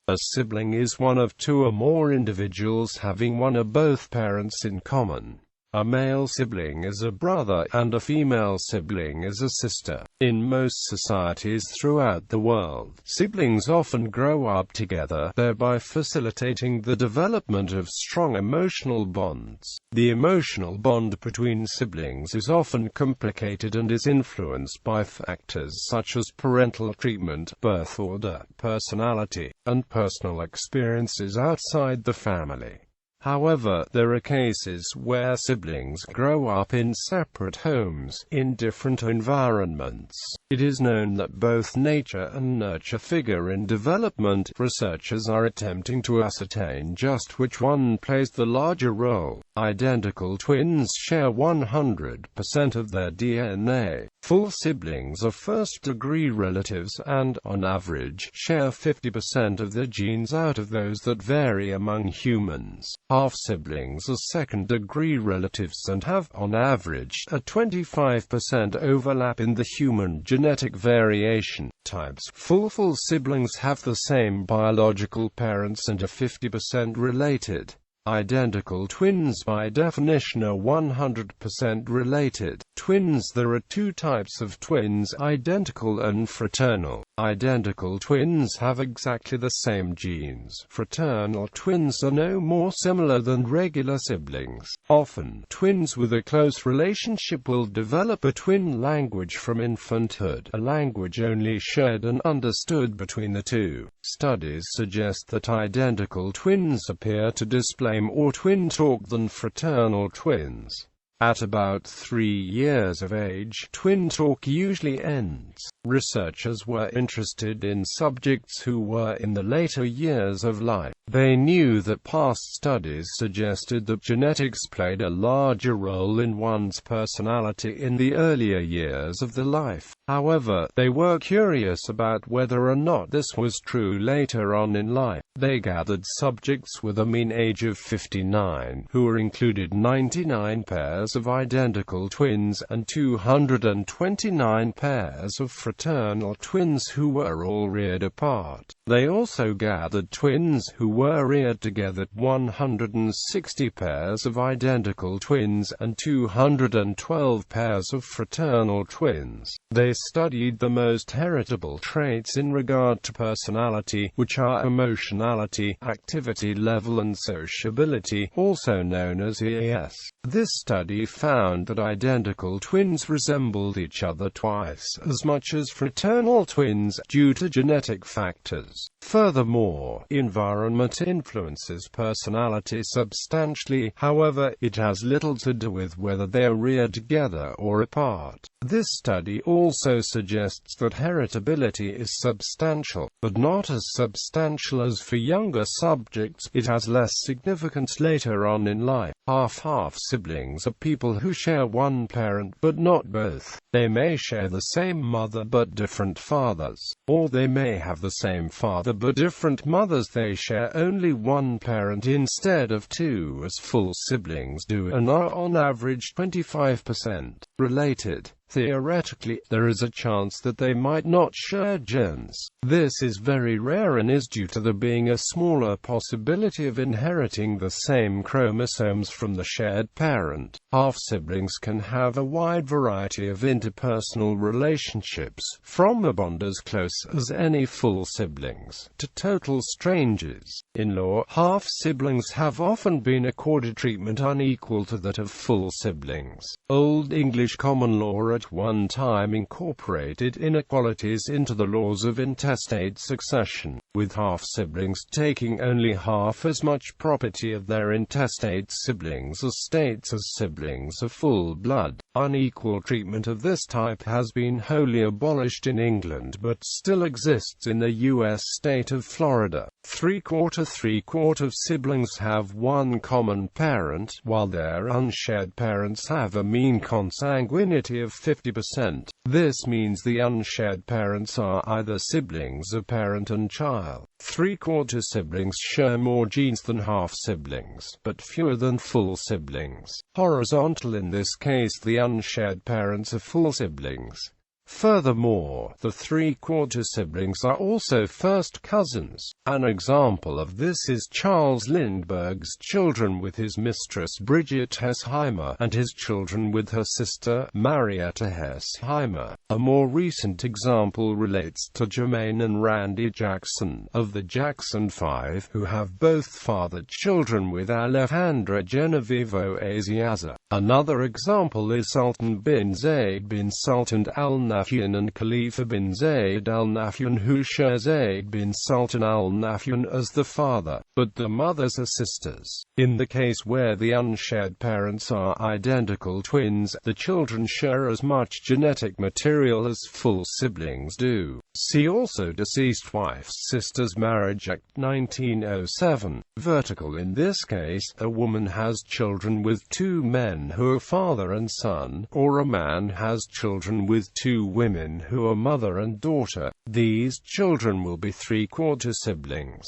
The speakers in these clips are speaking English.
A sibling is one of two or more individuals having one or both parents in common. A male sibling is a brother, and a female sibling is a sister. In most societies throughout the world, siblings often grow up together, thereby facilitating the development of strong emotional bonds. The emotional bond between siblings is often complicated and is influenced by factors such as parental treatment, birth order, personality, and personal experiences outside the family. However, there are cases where siblings grow up in separate homes, in different environments. It is known that both nature and nurture figure in development. Researchers are attempting to ascertain just which one plays the larger role. Identical twins share 100% of their DNA. Full siblings are first-degree relatives and, on average, share 50% of their genes out of those that vary among humans. Half-siblings are second-degree relatives and have, on average, a 25% overlap in the human genetic variation types. Full siblings have the same biological parents and are 50% related. Identical twins by definition are 100% related. Twins. There are two types of twins, identical and fraternal. Identical twins have exactly the same genes. Fraternal twins are no more similar than regular siblings. Often, twins with a close relationship will develop a twin language from infanthood, a language only shared and understood between the two. Studies suggest that identical twins appear to display more twin talk than fraternal twins. At about 3 years of age, twin talk usually ends. Researchers were interested in subjects who were in the later years of life. They knew that past studies suggested that genetics played a larger role in one's personality in the earlier years of the life. However, they were curious about whether or not this was true later on in life. They gathered subjects with a mean age of 59, who were included 99 pairs of identical twins and 229 pairs of fraternal twins who were all reared apart. They also gathered twins who were reared together, 160 pairs of identical twins and 212 pairs of fraternal twins. They studied the most heritable traits in regard to personality, which are emotionality, activity level and sociability, also known as EAS. This study found that identical twins resembled each other twice as much as fraternal twins, due to genetic factors. Furthermore, environment influences personality substantially. However, it has little to do with whether they are reared together or apart. This study also suggests that heritability is substantial, but not as substantial as for younger subjects. It has less significance later on in life. Half-half siblings are people who share one parent but not both. They may share the same mother but different fathers, or they may have the same father but different mothers. They share only one parent instead of two, as full siblings do, and are on average 25% related. Theoretically, there is a chance that they might not share genes. This is very rare and is due to there being a smaller possibility of inheriting the same chromosomes from the shared parent. Half-siblings can have a wide variety of interpersonal relationships, from a bond as close as any full siblings, to total strangers. In law, half-siblings have often been accorded treatment unequal to that of full siblings. Old English common law at one time incorporated inequalities into the laws of intestate succession, with half-siblings taking only half as much property of their intestate siblings as states as siblings of full blood. Unequal treatment of this type has been wholly abolished in England but still exists in the U.S. state of Florida. Three-quarter siblings have one common parent, while their unshared parents have a mean consanguinity of 50%. This means the unshared parents are either siblings of parent and child. Three-quarter siblings share more genes than half-siblings, but fewer than full siblings. Horizontal. In this case, the unshared parents are full siblings. Furthermore, the three-quarter siblings are also first cousins. An example of this is Charles Lindbergh's children with his mistress Bridget Hessheimer, and his children with her sister, Marietta Hessheimer. A more recent example relates to Jermaine and Randy Jackson, of the Jackson Five, who have both fathered children with Alejandra Genevieve Oaziaza. Another example is Sultan bin Zayd bin Sultan Al Nahyan and Khalifa bin Zayd Al Nahyan, who share Zayd bin Sultan Al Nahyan as the father, but the mothers are sisters. In the case where the unshared parents are identical twins, the children share as much genetic material as full siblings do. See also Deceased Wife's Sisters Marriage Act 1907. Vertical. In this case, a woman has children with two men who are father and son, or a man has children with two women who are mother and daughter. These children will be three-quarter siblings.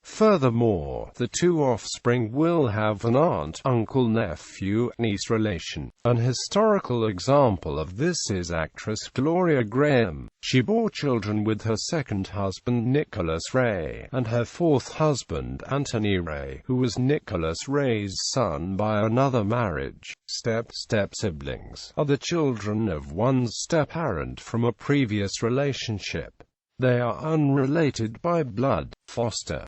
Furthermore, the two offspring will have an aunt, uncle, nephew, niece relation. An historical example of this is actress Gloria Graham. She bore children with her second husband Nicholas Ray, and her fourth husband Anthony Ray, who was Nicholas Ray's son by another marriage. Step-step siblings are the children of one's step-parent from a previous relationship. They are unrelated by blood. Foster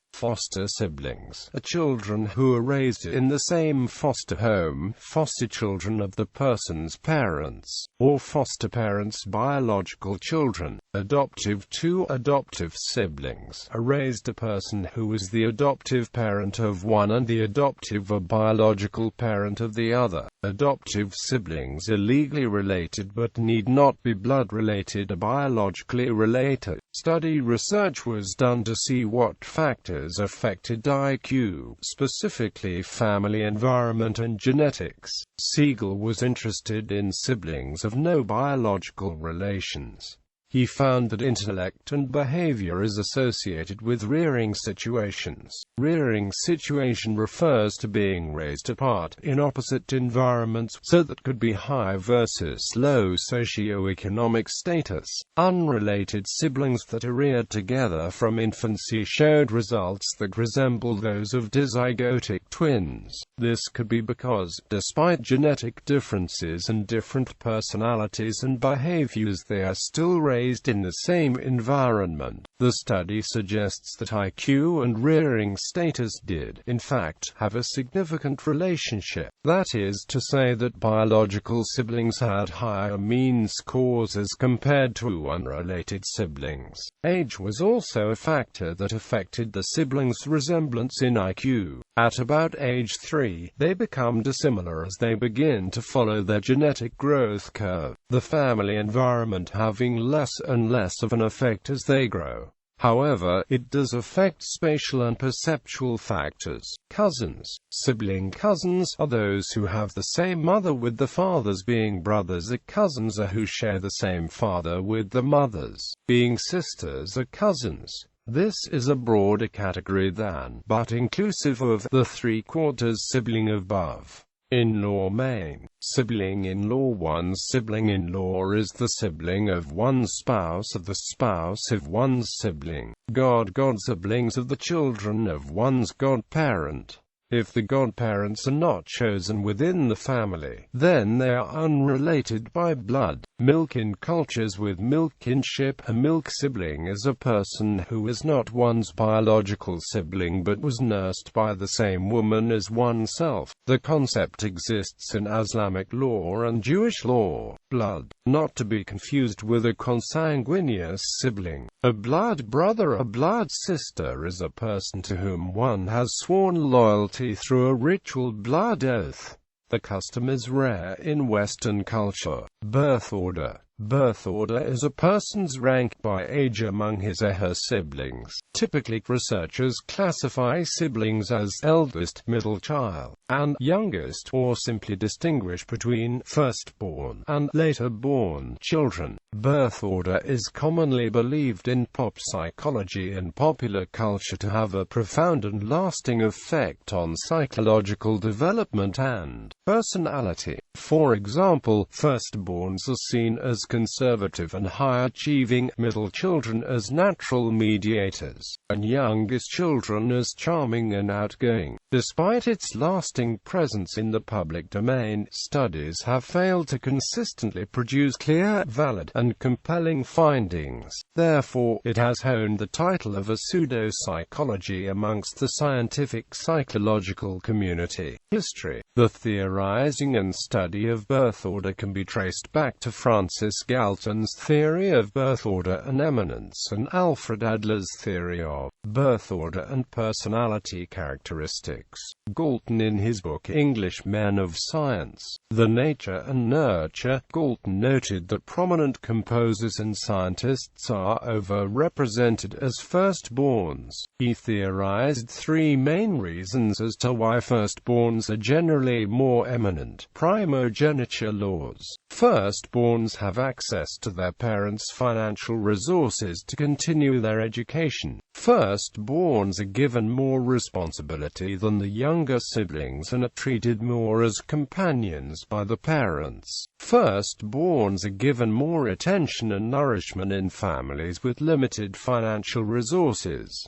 siblings are children who are raised in the same foster home, foster children of the person's parents, or foster parents' biological children. Adoptive. Two adoptive siblings are raised a person who is the adoptive parent of one and the adoptive or biological parent of the other. Adoptive siblings are legally related but need not be blood-related or biologically related. Study research was done to see what factors affected IQ, specifically family environment and genetics. Siegel was interested in siblings of no biological relations. He found that intellect and behavior is associated with rearing situations. Rearing situation refers to being raised apart in opposite environments, so that could be high versus low socioeconomic status. Unrelated siblings that are reared together from infancy showed results that resemble those of dizygotic twins. This could be because, despite genetic differences and different personalities and behaviors, they are still raised in the same environment. The study suggests that IQ and rearing status did, in fact, have a significant relationship. That is to say that biological siblings had higher mean scores as compared to unrelated siblings. Age was also a factor that affected the siblings' resemblance in IQ. At about age 3, they become dissimilar as they begin to follow their genetic growth curve, the family environment having less and less of an effect as they grow. However, it does affect spatial and perceptual factors. Cousins. Sibling cousins are those who have the same mother, with the fathers being brothers. Cousins are who share the same father with the mothers being sisters are cousins. This is a broader category than, but inclusive of, the three-quarters sibling above. In-law main. Sibling-in-law. One's sibling-in-law is the sibling of one's spouse or the spouse of one's sibling. God-siblings are the children of one's godparent. If the godparents are not chosen within the family, then they are unrelated by blood. Milk. In cultures with milk kinship, a milk sibling is a person who is not one's biological sibling but was nursed by the same woman as oneself. The concept exists in Islamic law and Jewish law. Blood, not to be confused with a consanguineous sibling. A blood brother or blood sister is a person to whom one has sworn loyalty through a ritual blood oath. The custom is rare in Western culture. Birth order. Birth order is a person's rank by age among his or her siblings. Typically, researchers classify siblings as eldest, middle child, and youngest, or simply distinguish between firstborn and later-born children. Birth order is commonly believed in pop psychology and popular culture to have a profound and lasting effect on psychological development and personality. For example, firstborns are seen as as conservative and high-achieving, middle children as natural mediators, and youngest children as charming and outgoing. Despite its lasting presence in the public domain, studies have failed to consistently produce clear, valid, and compelling findings. Therefore, it has honed the title of a pseudo-psychology amongst the scientific psychological community. History. The theorizing and study of birth order can be traced back to Francis Galton's theory of birth order and eminence and Alfred Adler's theory of birth order and personality characteristics. Galton, in his book English Men of Science, The Nature and Nurture, Galton noted that prominent composers and scientists are overrepresented as firstborns. He theorized three main reasons as to why firstborns are generally more eminent. Primogeniture laws. Firstborns have access to their parents' financial resources to continue their education. Firstborns are given more responsibility than the younger siblings and are treated more as companions by the parents. Firstborns are given more attention and nourishment in families with limited financial resources.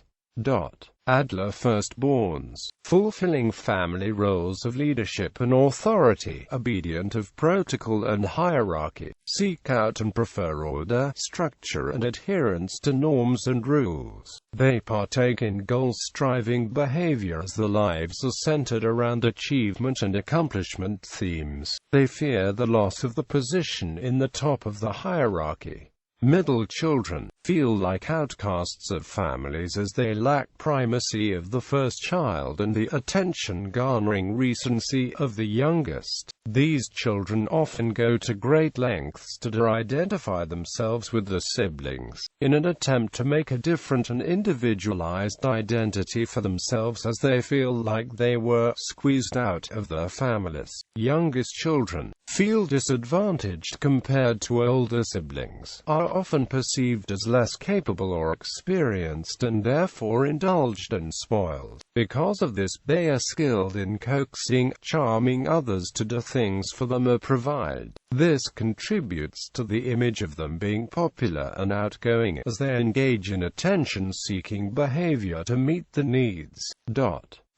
Adler. Firstborns, fulfilling family roles of leadership and authority, obedient of protocol and hierarchy, seek out and prefer order, structure and adherence to norms and rules. They partake in goal-striving behavior as their lives are centered around achievement and accomplishment themes. They fear the loss of the position in the top of the hierarchy. Middle children feel like outcasts of families as they lack primacy of the first child and the attention-garnering recency of the youngest. These children often go to great lengths to identify themselves with the siblings, in an attempt to make a different and individualized identity for themselves as they feel like they were squeezed out of their families. Youngest children feel disadvantaged compared to older siblings, are often perceived as less capable or experienced and therefore indulged and spoiled. Because of this, they are skilled in coaxing, charming others to do things for them or provide. This contributes to the image of them being popular and outgoing as they engage in attention-seeking behavior to meet the needs.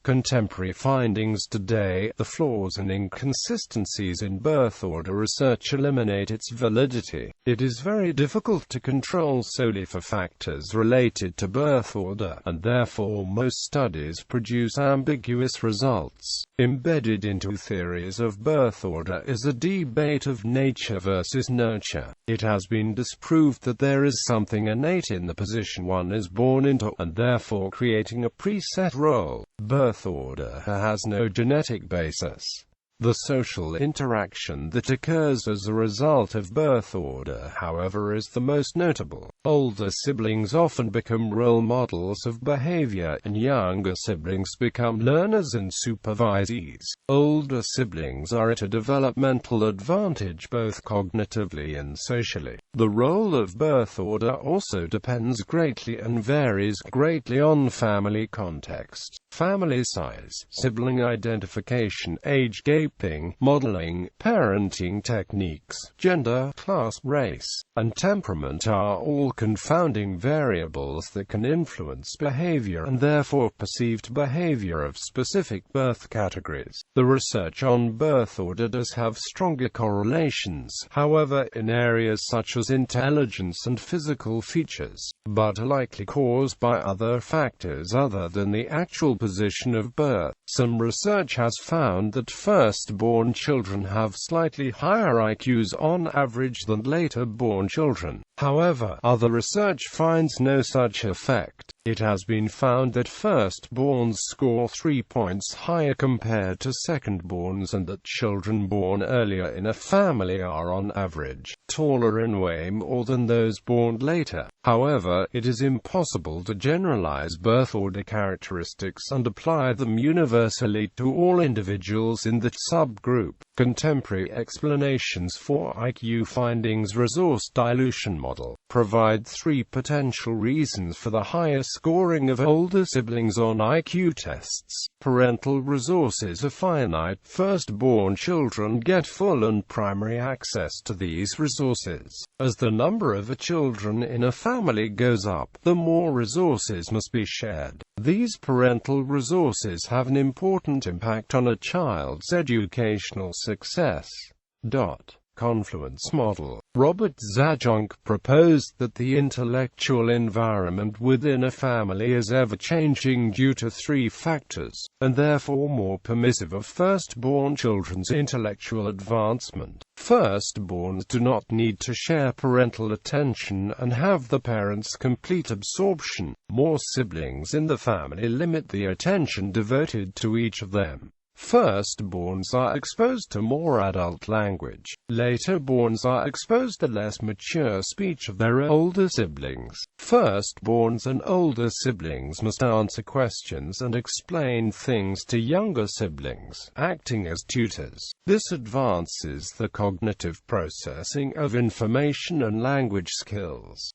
Contemporary findings today, the flaws and inconsistencies in birth order research eliminate its validity. It is very difficult to control solely for factors related to birth order, and therefore most studies produce ambiguous results. Embedded into theories of birth order is a debate of nature versus nurture. It has been disproved that there is something innate in the position one is born into, and therefore creating a preset role. Birth order has no genetic basis. The social interaction that occurs as a result of birth order, however, is the most notable. Older siblings often become role models of behavior, and younger siblings become learners and supervisees. Older siblings are at a developmental advantage both cognitively and socially. The role of birth order also depends greatly and varies greatly on family context, family size, sibling identification, age gaping, modeling, parenting techniques, gender, class, race, and temperament are all confounding variables that can influence behavior and therefore perceived behavior of specific birth categories. The research on birth order does have stronger correlations, however, in areas such as intelligence and physical features, but are likely caused by other factors other than the actual position of birth. Some research has found that first-born children have slightly higher IQs on average than later-born children. However, other research finds no such effect. It has been found that firstborns score 3 points higher compared to secondborns, and that children born earlier in a family are on average taller and weigh more than those born later. However, it is impossible to generalize birth order characteristics and apply them universally to all individuals in the subgroup. Contemporary explanations for IQ findings. Resource dilution model provide three potential reasons for the higher scoring of older siblings on IQ tests. Parental resources are finite. Firstborn children get full and primary access to these resources. As the number of children in a family goes up, the more resources must be shared. These parental resources have an important impact on a child's educational success. Confluence model. Robert Zajonc proposed that the intellectual environment within a family is ever-changing due to three factors, and therefore more permissive of firstborn children's intellectual advancement. Firstborns do not need to share parental attention and have the parents' complete absorption. More siblings in the family limit the attention devoted to each of them. Firstborns are exposed to more adult language. Laterborns are exposed to less mature speech of their older siblings. Firstborns and older siblings must answer questions and explain things to younger siblings, acting as tutors. This advances the cognitive processing of information and language skills.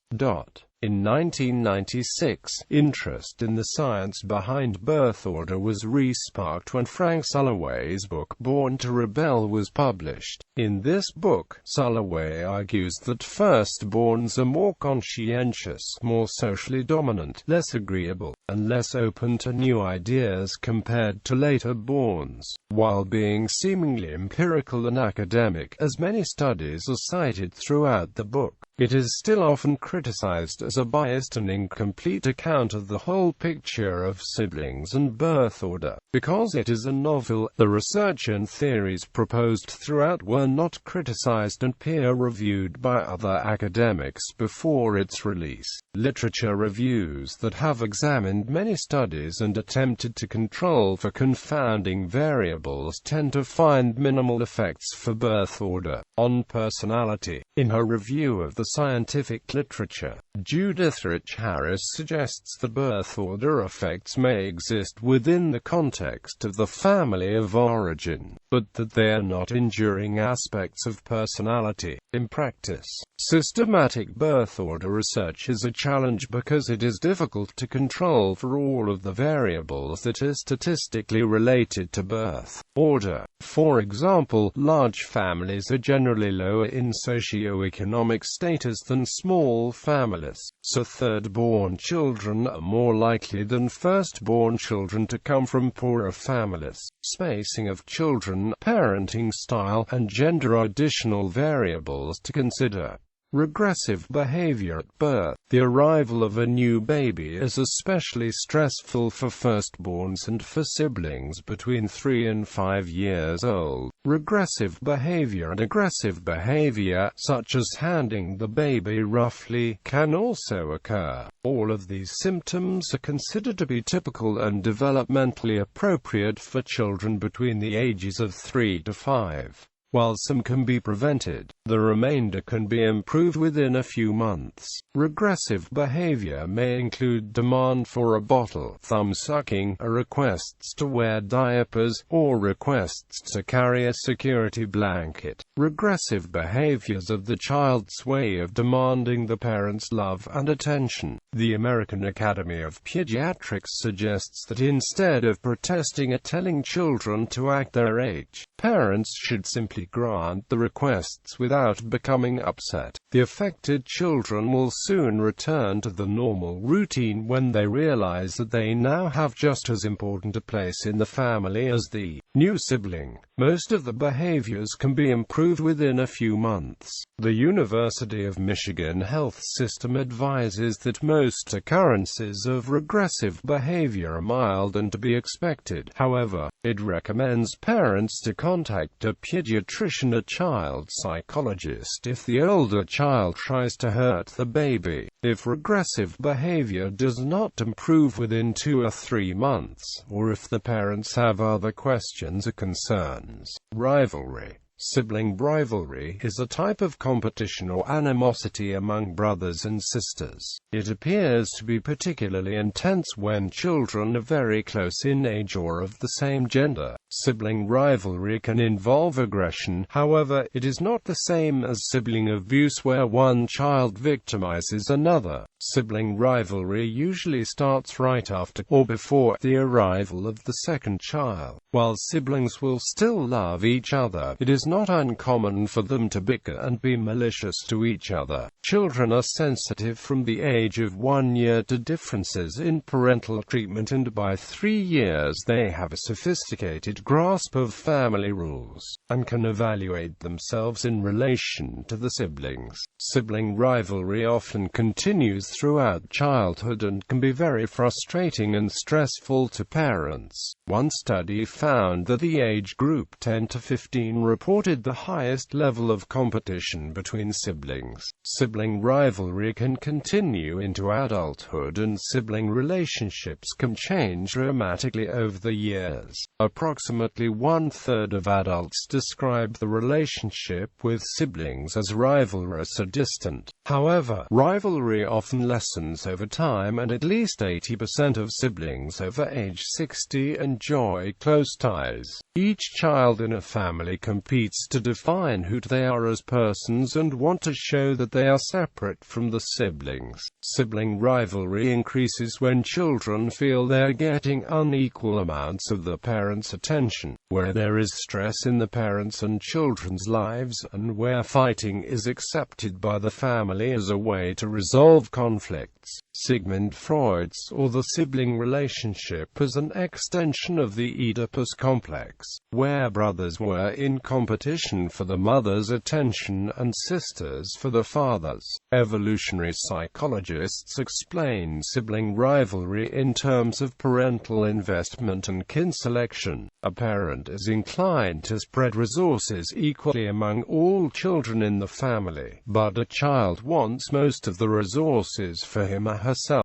In 1996, interest in the science behind birth order was re-sparked when Frank Sulloway's book Born to Rebel was published. In this book, Sulloway argues that firstborns are more conscientious, more socially dominant, less agreeable, and less open to new ideas compared to laterborns. While being seemingly empirical and academic, as many studies are cited throughout the book, it is still often criticized as a biased and incomplete account of the whole picture of siblings and birth order. Because it is a novel, the research and theories proposed throughout were not criticized and peer-reviewed by other academics before its release. Literature reviews that have examined many studies and attempted to control for confounding variables tend to find minimal effects for birth order on personality. In her review of the scientific literature, Judith Rich Harris suggests that birth order effects may exist within the context of the family of origin, but that they are not enduring aspects of personality. In practice, systematic birth order research is a challenge because it is difficult to control for all of the variables that are statistically related to birth order. For example, large families are generally lower in socioeconomic status than small families, so thirdborn children are more likely than firstborn children to come from poorer families. Spacing of children, parenting style, and gender are additional variables to consider. Regressive behavior at birth. The arrival of a new baby is especially stressful for firstborns and for siblings between 3 and 5 years old. Regressive behavior and aggressive behavior, such as handing the baby roughly, can also occur. All of these symptoms are considered to be typical and developmentally appropriate for children between the ages of 3 to 5. While some can be prevented, the remainder can be improved within a few months. Regressive behavior may include demand for a bottle, thumb-sucking, requests to wear diapers, or requests to carry a security blanket. Regressive behaviors of the child's way of demanding the parent's love and attention. The American Academy of Pediatrics suggests that instead of protesting at telling children to act their age, parents should simply grant the requests without becoming upset. The affected children will soon return to the normal routine when they realize that they now have just as important a place in the family as the new sibling. Most of the behaviors can be improved within a few months. The University of Michigan Health System advises that most occurrences of regressive behavior are mild and to be expected. However, it recommends parents to contact a pediatrician or child psychologist if the older child tries to hurt the baby. If regressive behavior does not improve within 2 or 3 months, or if the parents have other questions or concerns. Rivalry. Sibling rivalry is a type of competition or animosity among brothers and sisters. It appears to be particularly intense when children are very close in age or of the same gender. Sibling rivalry can involve aggression, however, it is not the same as sibling abuse where one child victimizes another. Sibling rivalry usually starts right after or before the arrival of the second child. While siblings will still love each other, it is not uncommon for them to bicker and be malicious to each other. Children are sensitive from the age of 1 year to differences in parental treatment, and by 3 years they have a sophisticated grasp of family rules, and can evaluate themselves in relation to the siblings. Sibling rivalry often continues throughout childhood and can be very frustrating and stressful to parents. One study found that the age group 10 to 15 reported the highest level of competition between siblings. Sibling rivalry can continue into adulthood, and sibling relationships can change dramatically over the years. Approximately 1/3 of adults describe the relationship with siblings as rivalrous or distant. However, rivalry often lessens over time, and at least 80% of siblings over age 60 enjoy close ties. Each child in a family competes to define who they are as persons and want to show that they are separate from the siblings. Sibling rivalry increases when children feel they are getting unequal amounts of the parents' attention, where there is stress in the parents' and children's lives, and where fighting is accepted by the family as a way to resolve conflicts. Sigmund Freud saw the sibling relationship as an extension of the Oedipus complex, where brothers were in competition for the mother's attention and sisters for the father's. Evolutionary psychologists explain sibling rivalry in terms of parental investment and kin selection. A parent is inclined to spread resources equally among all children in the family, but a child wants most of the resources for him or herself.